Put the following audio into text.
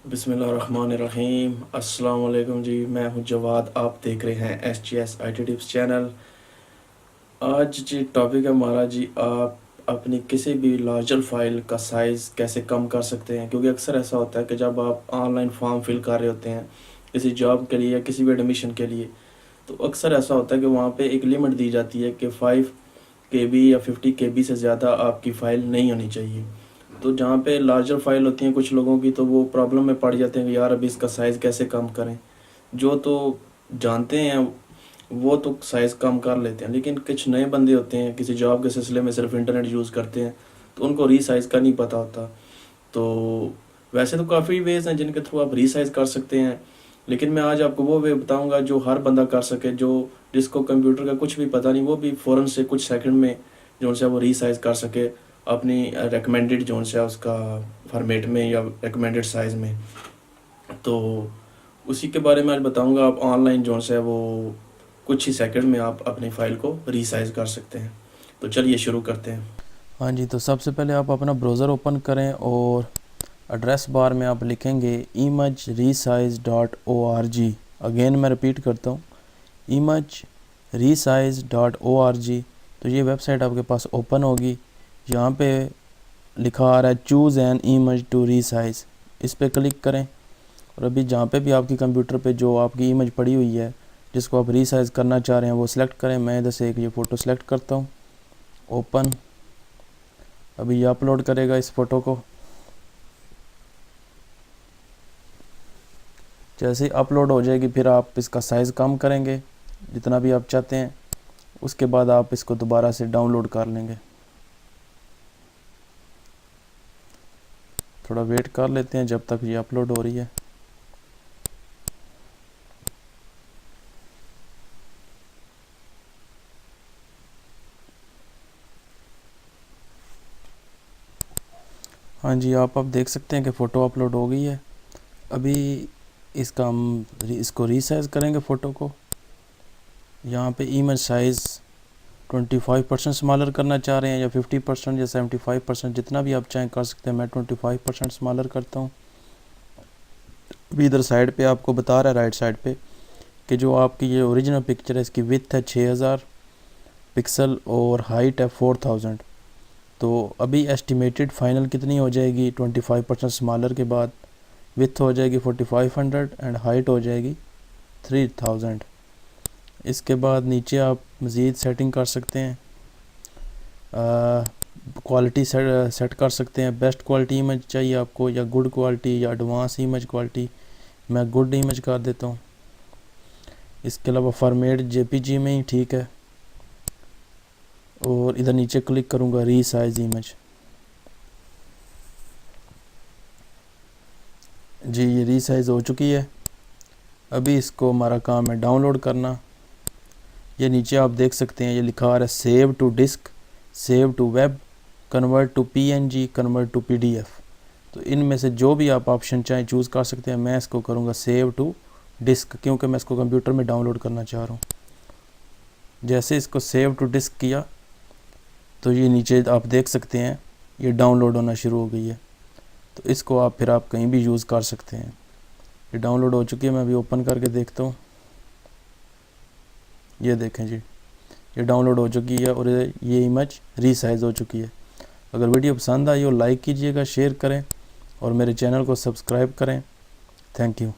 बिस्मिल्लाहिर्रहमानिर्रहीम। अस्सलाम वालेकुम जी, मैं हूं जवाद। आप देख रहे हैं SGS IT टिप्स चैनल। आज जी टॉपिक है हमारा जी, आप अपनी किसी भी लार्जर फाइल का साइज़ कैसे कम कर सकते हैं। क्योंकि अक्सर ऐसा होता है कि जब आप ऑनलाइन फॉर्म फिल कर रहे होते हैं किसी जॉब के लिए या किसी भी एडमिशन के लिए, तो अक्सर ऐसा होता है कि वहाँ पे एक लिमिट दी जाती है कि 5 KB या 50 KB से ज़्यादा आपकी फ़ाइल नहीं होनी चाहिए। तो जहाँ पे लार्जर फाइल होती हैं कुछ लोगों की, तो वो प्रॉब्लम में पड़ जाते हैं कि यार अभी इसका साइज़ कैसे कम करें। जो तो जानते हैं वो तो साइज़ कम कर लेते हैं, लेकिन कुछ नए बंदे होते हैं किसी जॉब के सिलसिले में सिर्फ इंटरनेट यूज़ करते हैं, तो उनको रीसाइज़ का नहीं पता होता। तो वैसे तो काफ़ी वेज़ हैं जिनके थ्रू आप रीसाइज़ कर सकते हैं, लेकिन मैं आज आपको वो वे बताऊंगा जो हर बंदा कर सके, जो जिसको कंप्यूटर का कुछ भी पता नहीं, वो भी फ़ौरन से कुछ सेकंड में जो उनसे वो रीसाइज़ कर सके अपनी रिकमेंडेड जोन से उसका फॉर्मेट में या रिकमेंडेड साइज़ में। तो उसी के बारे में आज बताऊंगा। आप ऑनलाइन जोन से वो कुछ ही सेकंड में आप अपनी फ़ाइल को रीसाइज़ कर सकते हैं। तो चलिए शुरू करते हैं। हाँ जी, तो सबसे पहले आप अपना ब्राउज़र ओपन करें और एड्रेस बार में आप लिखेंगे imageresize.org। अगेन मैं रिपीट करता हूँ, imageresize.org। तो ये वेबसाइट आपके पास ओपन होगी। यहाँ पे लिखा आ रहा है choose an image to resize, इस पर क्लिक करें। और अभी जहाँ पे भी आपकी कंप्यूटर पे जो आपकी इमेज पड़ी हुई है जिसको आप रीसाइज करना चाह रहे हैं वो सिलेक्ट करें। मैं इधर से एक ये फ़ोटो सेलेक्ट करता हूँ, ओपन। अभी ये अपलोड करेगा इस फ़ोटो को। जैसे ही अपलोड हो जाएगी फिर आप इसका साइज़ कम करेंगे जितना भी आप चाहते हैं। उसके बाद आप इसको दोबारा से डाउनलोड कर लेंगे। थोड़ा वेट कर लेते हैं जब तक ये अपलोड हो रही है। हाँ जी, आप अब देख सकते हैं कि फ़ोटो अपलोड हो गई है। अभी इसका हम इसको रीसाइज करेंगे फ़ोटो को। यहाँ पे इमेज साइज़ 25% स्मॉलर करना चाह रहे हैं या 50% या 75%, जितना भी आप चाहें कर सकते हैं। मैं 25% स्मॉलर करता हूँ। अभी इधर साइड पे आपको बता रहा है, राइट साइड पे, कि जो आपकी ये ओरिजिनल पिक्चर है इसकी विड्थ है 6000 पिक्सल और हाइट है 4000। तो अभी एस्टिमेटेड फ़ाइनल कितनी हो जाएगी 25% स्मॉलर के बाद? विड्थ हो जाएगी 4500 एंड हाइट हो जाएगी 3000। इसके बाद नीचे आप मज़ीद सेटिंग कर सकते हैं, क्वालिटी सेट कर सकते हैं। बेस्ट क्वालिटी इमेज चाहिए आपको या गुड क्वालिटी या एडवांस इमेज क्वालिटी? मैं गुड इमेज कर देता हूँ। इसके अलावा फॉर्मेट JPG में ही ठीक है। और इधर नीचे क्लिक करूँगा रीसाइज इमेज। जी, ये रीसाइज हो चुकी है। अभी इसको हमारा काम है डाउनलोड करना। ये नीचे आप देख सकते हैं, ये लिखा आ रहा है save to disk, save to web, convert to PNG, convert to PDF। तो इनमें से जो भी आप ऑप्शन चाहें चूज़ कर सकते हैं। मैं इसको करूँगा सेव टू डिस्क, क्योंकि मैं इसको कंप्यूटर में डाउनलोड करना चाह रहा हूँ। जैसे इसको सेव टू डिस्क किया तो ये नीचे आप देख सकते हैं ये डाउनलोड होना शुरू हो गई है। तो इसको आप फिर आप कहीं भी यूज़ कर सकते हैं। ये डाउनलोड हो चुकी है। मैं अभी ओपन करके देखता हूँ। ये देखें जी, ये डाउनलोड हो चुकी है और ये इमेज रीसाइज हो चुकी है। अगर वीडियो पसंद आई हो लाइक कीजिएगा, शेयर करें और मेरे चैनल को सब्सक्राइब करें। Thank you.